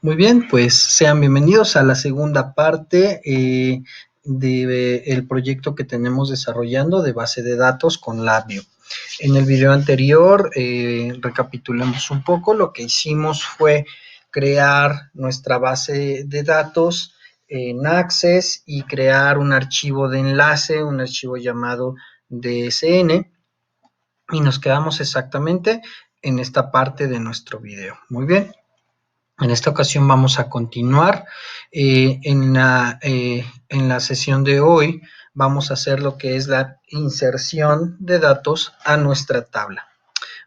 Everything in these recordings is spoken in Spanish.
Muy bien, pues sean bienvenidos a la segunda parte del proyecto que tenemos desarrollando de base de datos con LabVIEW. En el video anterior recapitulamos un poco. Lo que hicimos fue crear nuestra base de datos en Access y crear un archivo de enlace, un archivo llamado DSN, y nos quedamos exactamente en esta parte de nuestro video. Muy bien. En esta ocasión vamos a continuar. En la sesión de hoy vamos a hacer lo que es la inserción de datos a nuestra tabla.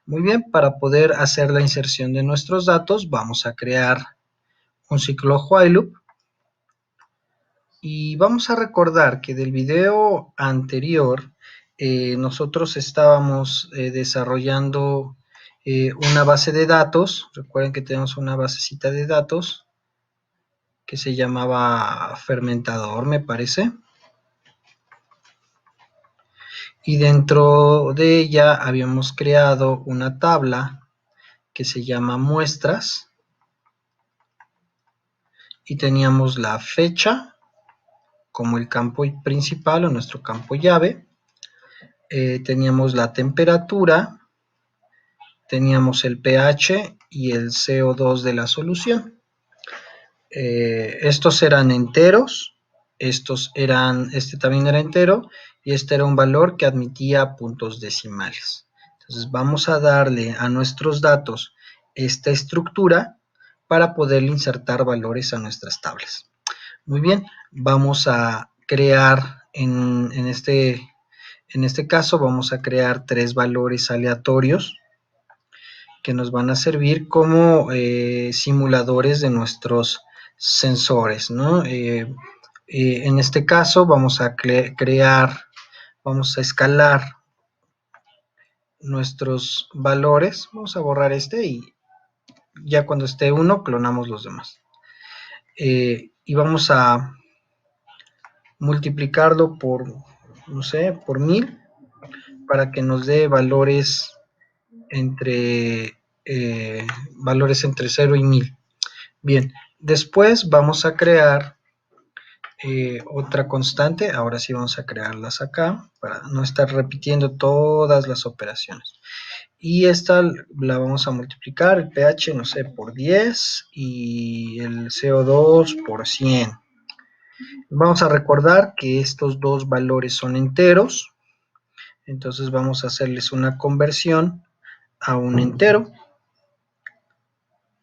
Muy bien, para poder hacer la inserción de nuestros datos vamos a crear un ciclo while loop. Y vamos a recordar que del video anterior nosotros estábamos desarrollando una base de datos. Recuerden que tenemos una basecita de datos que se llamaba fermentador, me parece. Y dentro de ella habíamos creado una tabla que se llama muestras. Y teníamos la fecha como el campo principal o nuestro campo llave. Teníamos la temperatura, teníamos el pH y el CO2 de la solución. Estos eran enteros, este también era entero, y este era un valor que admitía puntos decimales. Entonces vamos a darle a nuestros datos esta estructura para poder insertar valores a nuestras tablas. Muy bien, vamos a crear en este caso vamos a crear 3 valores aleatorios que nos van a servir como simuladores de nuestros sensores, ¿no? En este caso vamos a vamos a escalar nuestros valores. Vamos a borrar este y ya cuando esté 1 clonamos los demás. Y vamos a multiplicarlo por, no sé, por 1000 para que nos dé valores entre 0 y 1000. Bien, después vamos a crear otra constante. Ahora sí vamos a crearlas acá para no estar repitiendo todas las operaciones. Y esta la vamos a multiplicar, el pH, no sé, por 10 y el CO2 por 100. Vamos a recordar que estos dos valores son enteros, entonces vamos a hacerles una conversión a un entero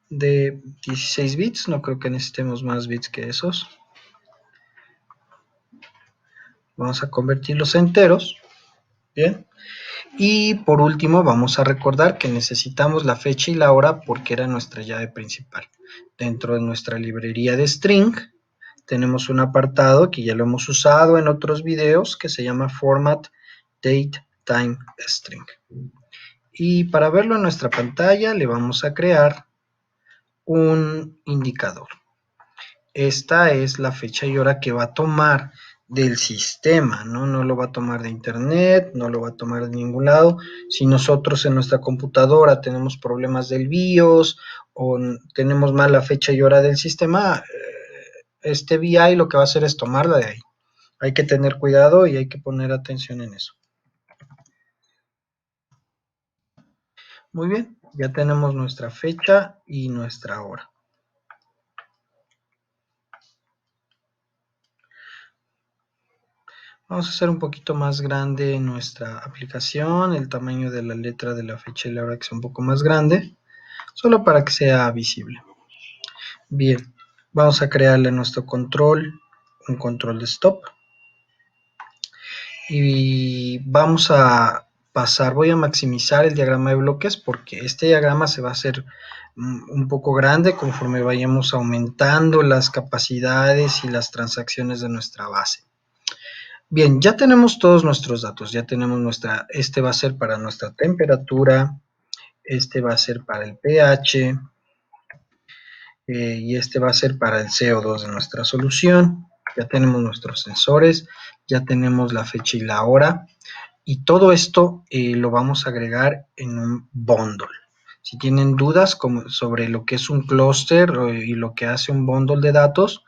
de 16 bits, no creo que necesitemos más bits que esos. Vamos a convertirlos a enteros, bien. Y por último vamos a recordar que necesitamos la fecha y la hora porque era nuestra llave principal. Dentro de nuestra librería de string tenemos un apartado que ya lo hemos usado en otros videos que se llama format date time string. Y para verlo en nuestra pantalla le vamos a crear un indicador. Esta es la fecha y hora que va a tomar del sistema, ¿no? No lo va a tomar de internet, no lo va a tomar de ningún lado. Si nosotros en nuestra computadora tenemos problemas del BIOS o tenemos mal la fecha y hora del sistema, este VI lo que va a hacer es tomarla de ahí. Hay que tener cuidado y hay que poner atención en eso. Muy bien, ya tenemos nuestra fecha y nuestra hora. Vamos a hacer un poquito más grande nuestra aplicación, el tamaño de la letra de la fecha y la hora que sea un poco más grande, solo para que sea visible. Bien, vamos a crearle a nuestro control un control de stop. Y vamos a pasar, voy a maximizar el diagrama de bloques porque este diagrama se va a hacer un poco grande conforme vayamos aumentando las capacidades y las transacciones de nuestra base. Bien, ya tenemos todos nuestros datos, ya tenemos este va a ser para nuestra temperatura, este va a ser para el pH, y este va a ser para el CO2 de nuestra solución. Ya tenemos nuestros sensores, ya tenemos la fecha y la hora, y todo esto lo vamos a agregar en un bundle. Si tienen dudas sobre lo que es un clúster y lo que hace un bundle de datos,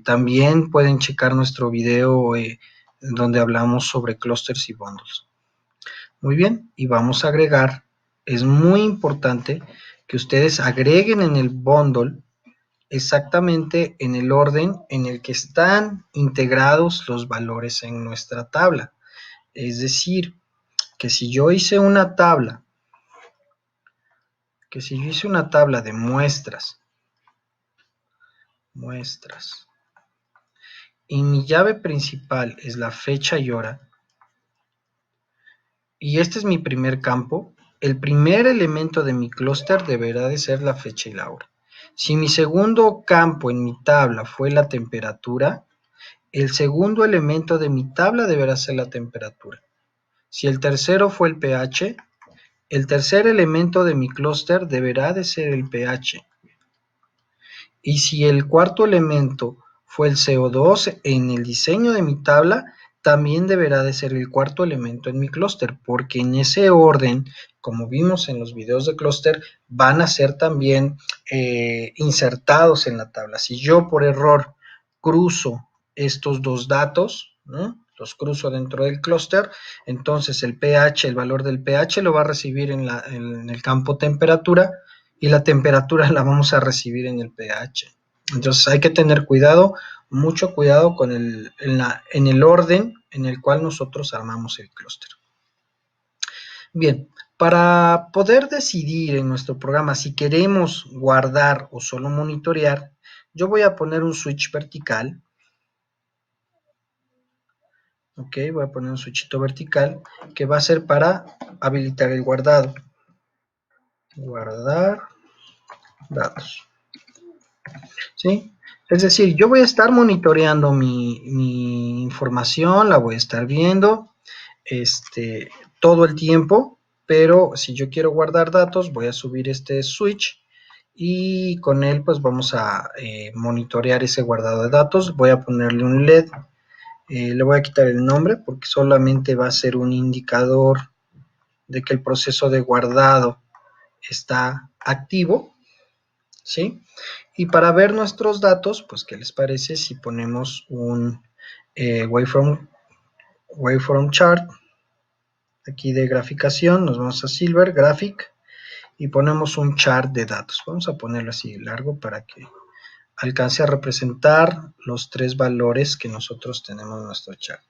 también pueden checar nuestro video donde hablamos sobre clústeres y bundles. Muy bien, y vamos a agregar, es muy importante que ustedes agreguen en el bundle exactamente en el orden en el que están integrados los valores en nuestra tabla. Es decir, que si yo hice una tabla, de muestras, y mi llave principal es la fecha y hora, y este es mi primer campo, el primer elemento de mi clúster deberá de ser la fecha y la hora. Si mi segundo campo en mi tabla fue la temperatura, el segundo elemento de mi tabla deberá ser la temperatura. Si el tercero fue el pH, el tercer elemento de mi clúster deberá de ser el pH. Y si el cuarto elemento fue el CO2 en el diseño de mi tabla, también deberá de ser el cuarto elemento en mi clúster, porque en ese orden, como vimos en los videos de clúster, van a ser también insertados en la tabla. Si yo por error cruzo estos dos datos, ¿no?, los cruzo dentro del clúster, entonces el pH, el valor del pH lo va a recibir en el campo temperatura, y la temperatura la vamos a recibir en el pH. Entonces hay que tener cuidado, mucho cuidado con en el orden en el cual nosotros armamos el clúster. Bien, para poder decidir en nuestro programa si queremos guardar o solo monitorear, yo voy a poner un switch vertical. Ok, voy a poner un switchito vertical que va a ser para habilitar el guardado. Guardar datos. ¿Sí? Es decir, yo voy a estar monitoreando mi información, la voy a estar viendo todo el tiempo, pero si yo quiero guardar datos, voy a subir este switch y con él pues vamos a monitorear ese guardado de datos. Voy a ponerle un LED, le voy a quitar el nombre porque solamente va a ser un indicador de que el proceso de guardado está activo, ¿sí? Y para ver nuestros datos, pues, ¿qué les parece si ponemos un waveform chart? Aquí de graficación, nos vamos a Silver, Graphic, y ponemos un chart de datos. Vamos a ponerlo así largo para que alcance a representar los tres valores que nosotros tenemos en nuestro chart.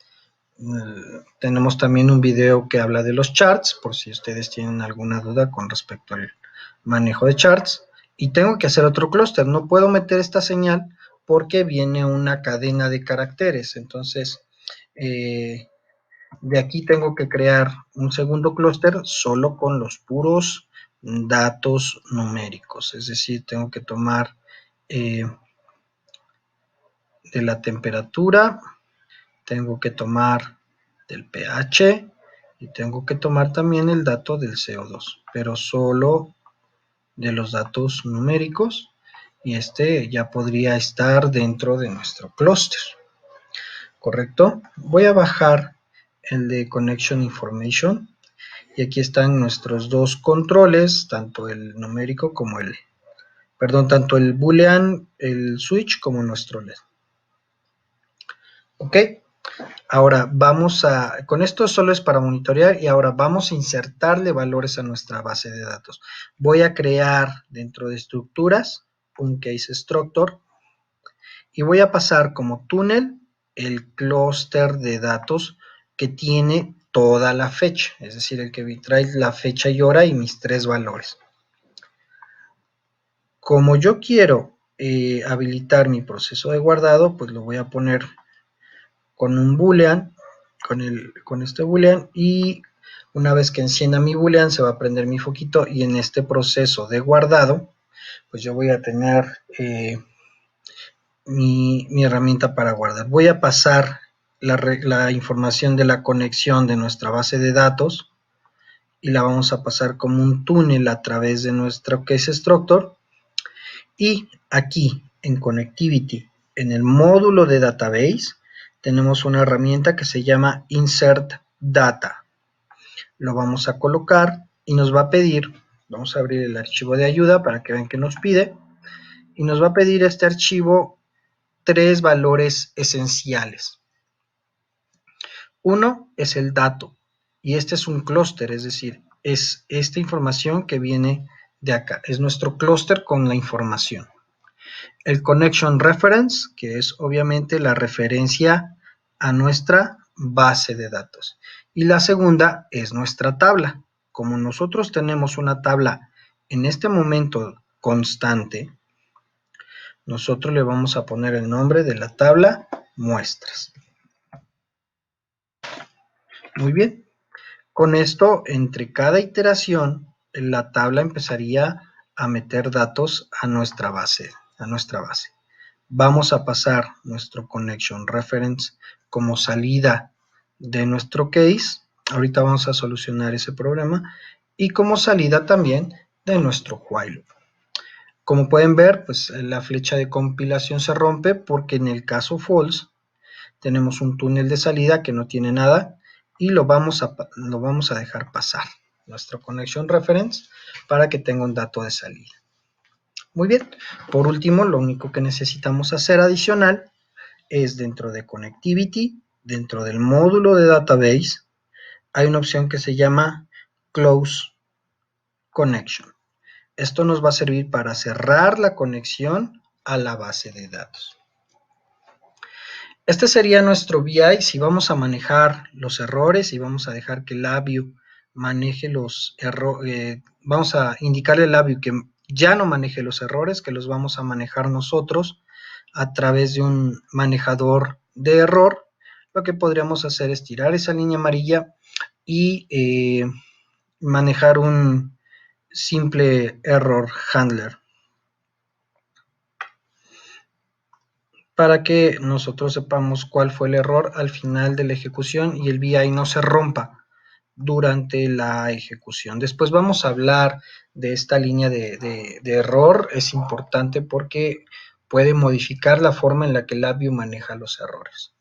Tenemos también un video que habla de los charts, por si ustedes tienen alguna duda con respecto al manejo de charts. Y tengo que hacer otro clúster, no puedo meter esta señal porque viene una cadena de caracteres. Entonces, de aquí tengo que crear un segundo clúster solo con los puros datos numéricos. Es decir, tengo que tomar de la temperatura, tengo que tomar del pH y tengo que tomar también el dato del CO2, pero solo de los datos numéricos, y ya podría estar dentro de nuestro clúster, ¿correcto? Voy a bajar el de Connection Information y aquí están nuestros dos controles, tanto el numérico como tanto el boolean, el switch como nuestro LED. Ok, ahora con esto solo es para monitorear y ahora vamos a insertarle valores a nuestra base de datos. Voy a crear dentro de estructuras un case structure y voy a pasar como túnel el clúster de datos que tiene toda la fecha, es decir, el que trae la fecha y hora y mis tres valores. Como yo quiero habilitar mi proceso de guardado, pues lo voy a poner con un boolean, con este boolean, y una vez que encienda mi boolean se va a prender mi foquito, y en este proceso de guardado pues yo voy a tener mi herramienta para guardar. Voy a pasar la información de la conexión de nuestra base de datos y la vamos a pasar como un túnel a través de nuestro case structure, y aquí en Connectivity, en el módulo de Database, tenemos una herramienta que se llama Insert Data. Lo vamos a colocar y nos va a pedir Vamos a abrir el archivo de ayuda para que vean que nos pide. Y nos va a pedir este archivo 3 valores esenciales. Uno es el dato, y este es un clúster, es decir, es esta información que viene de acá, es nuestro clúster con la información. El connection reference, que es obviamente la referencia a nuestra base de datos. Y la segunda es nuestra tabla. Como nosotros tenemos una tabla en este momento constante, nosotros le vamos a poner el nombre de la tabla muestras. Muy bien. Con esto, entre cada iteración, la tabla empezaría a meter datos a nuestra base. Vamos a pasar nuestro connection reference como salida de nuestro case. Ahorita vamos a solucionar ese problema. Y como salida también de nuestro while loop. Como pueden ver, pues la flecha de compilación se rompe porque en el caso false tenemos un túnel de salida que no tiene nada y lo vamos a dejar pasar nuestro connection reference para que tenga un dato de salida. Muy bien, por último, lo único que necesitamos hacer adicional es dentro de Connectivity, dentro del módulo de Database, hay una opción que se llama Close Connection. Esto nos va a servir para cerrar la conexión a la base de datos. Este sería nuestro BI si vamos a manejar los errores y vamos a dejar que LabVIEW maneje los errores, vamos a indicarle a LabVIEW que ya no maneje los errores, que los vamos a manejar nosotros a través de un manejador de error. Lo que podríamos hacer es tirar esa línea amarilla y manejar un simple error handler, para que nosotros sepamos cuál fue el error al final de la ejecución y el BI no se rompa durante la ejecución. Después vamos a hablar de esta línea de error, es importante porque puede modificar la forma en la que LabVIEW maneja los errores.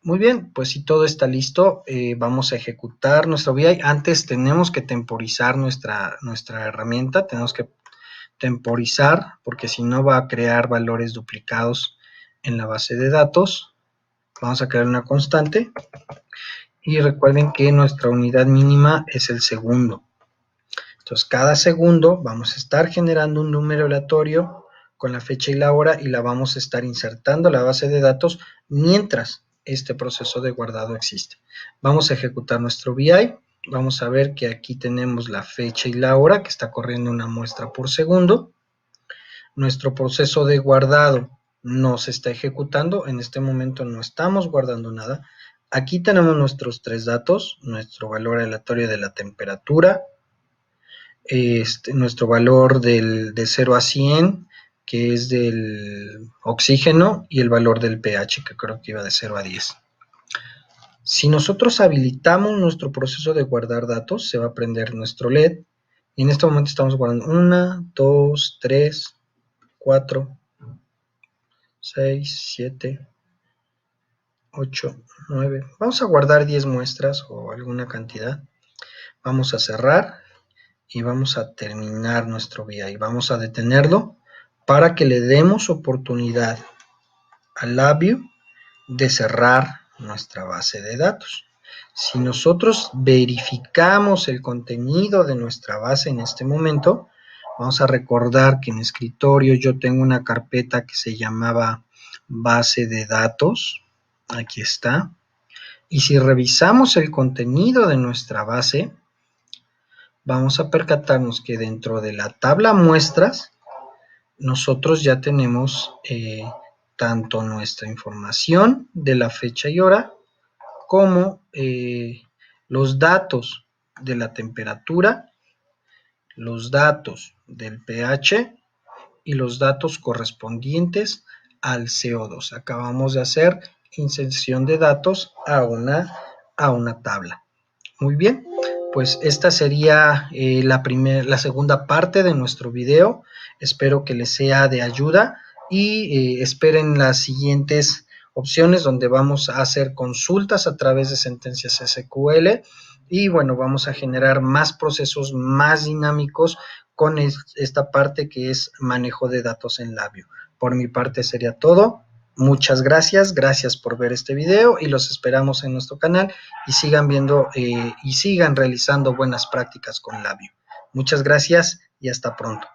Muy bien, pues si todo está listo, vamos a ejecutar nuestro BI. Antes tenemos que temporizar nuestra herramienta, tenemos que temporizar porque si no va a crear valores duplicados en la base de datos. Vamos a crear una constante y recuerden que nuestra unidad mínima es el segundo. Entonces cada segundo vamos a estar generando un número aleatorio con la fecha y la hora y la vamos a estar insertando a la base de datos mientras este proceso de guardado existe. Vamos a ejecutar nuestro BI. Vamos a ver que aquí tenemos la fecha y la hora que está corriendo una muestra por segundo. Nuestro proceso de guardado no se está ejecutando, en este momento no estamos guardando nada. Aquí tenemos nuestros 3 datos, nuestro valor aleatorio de la temperatura, nuestro valor de 0 a 100, que es del oxígeno, y el valor del pH, que creo que iba de 0 a 10. Si nosotros habilitamos nuestro proceso de guardar datos, se va a prender nuestro LED, y en este momento estamos guardando 1, 2, 3, 4, 6, 7, 8, 9. Vamos a guardar 10 muestras o alguna cantidad. Vamos a cerrar y vamos a terminar nuestro BI. Vamos a detenerlo para que le demos oportunidad a LabVIEW de cerrar nuestra base de datos. Si nosotros verificamos el contenido de nuestra base en este momento, vamos a recordar que en escritorio yo tengo una carpeta que se llamaba base de datos. Aquí está. Y si revisamos el contenido de nuestra base, vamos a percatarnos que dentro de la tabla muestras, nosotros ya tenemos tanto nuestra información de la fecha y hora, como los datos de la temperatura, los datos del pH y los datos correspondientes al CO2. Acabamos de hacer inserción de datos a una tabla. Muy bien, pues esta sería la segunda parte de nuestro video. Espero que les sea de ayuda y esperen las siguientes opciones donde vamos a hacer consultas a través de sentencias SQL y bueno, vamos a generar más procesos más dinámicos con esta parte que es manejo de datos en Labview. Por mi parte sería todo. Muchas gracias, gracias por ver este video y los esperamos en nuestro canal y sigan viendo y sigan realizando buenas prácticas con Labview. Muchas gracias y hasta pronto.